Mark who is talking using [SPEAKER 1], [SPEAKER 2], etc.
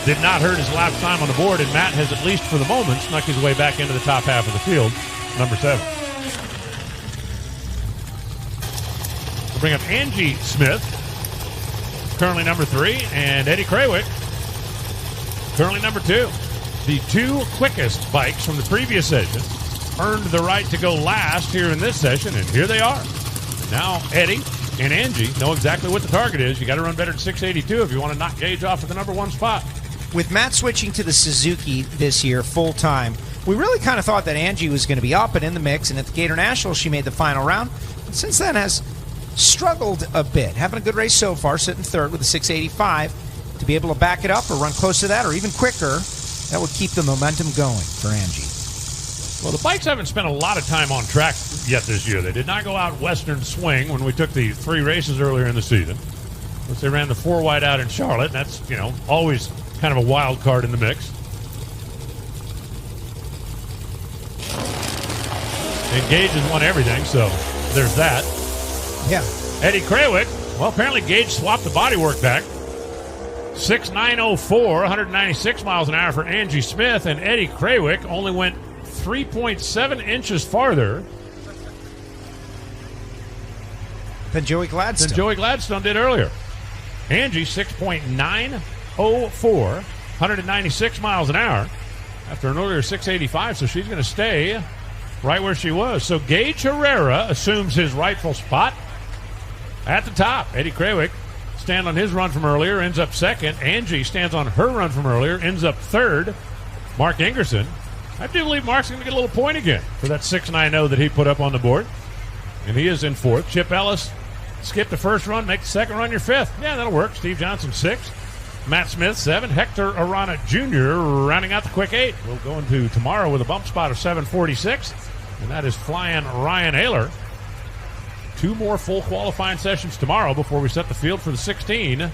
[SPEAKER 1] did not hurt his lap time on the board, and Matt has, at least for the moment, snuck his way back into the top half of the field, number 7. We'll bring up Angie Smith, currently number 3, and Eddie Krawiec, currently number 2. The 2 quickest bikes from the previous session earned the right to go last here in this session, and here they are. Now Eddie and Angie know exactly what the target is. You got to run better than 682 if you want to knock Gage off of the number 1 spot.
[SPEAKER 2] With Matt switching to the Suzuki this year full time, we really kind of thought that Angie was going to be up and in the mix, and at the Gator National she made the final round. But since then has struggled a bit, having a good race so far, sitting third with a 685. To be able to back it up or run close to that or even quicker, that would keep the momentum going for Angie.
[SPEAKER 1] Well, the bikes haven't spent a lot of time on track yet this year. They did not go out Western Swing when we took the 3 races earlier in the season. But they ran the 4 wide out in Charlotte, and that's, always kind of a wild card in the mix. And Gage has won everything, so there's that.
[SPEAKER 2] Yeah.
[SPEAKER 1] Eddie Krawiec, well, apparently Gage swapped the bodywork back. 6.904, 196 miles an hour for Angie Smith, and Eddie Krawiec only went 3.7 inches farther
[SPEAKER 2] than Joey Gladstone.
[SPEAKER 1] Than Joey Gladstone did earlier. Angie, 6.904, 196 miles an hour after an earlier 685, so she's going to stay right where she was. So Gage Herrera assumes his rightful spot at the top. Eddie Krawiec stands on his run from earlier, ends up second. Angie stands on her run from earlier, ends up third. Mark Ingerson, I do believe Mark's going to get a little point again for that 6.90 that he put up on the board. And he is in 4th. Chip Ellis, skip the first run, make the second run your 5th. Yeah, that'll work. Steve Johnson, 6th. Matt Smith, 7th. Hector Arana Jr. rounding out the quick 8. We'll go into tomorrow with a bump spot of 746. And that is flying Ryan Ayler. 2 more full qualifying sessions tomorrow before we set the field for the 16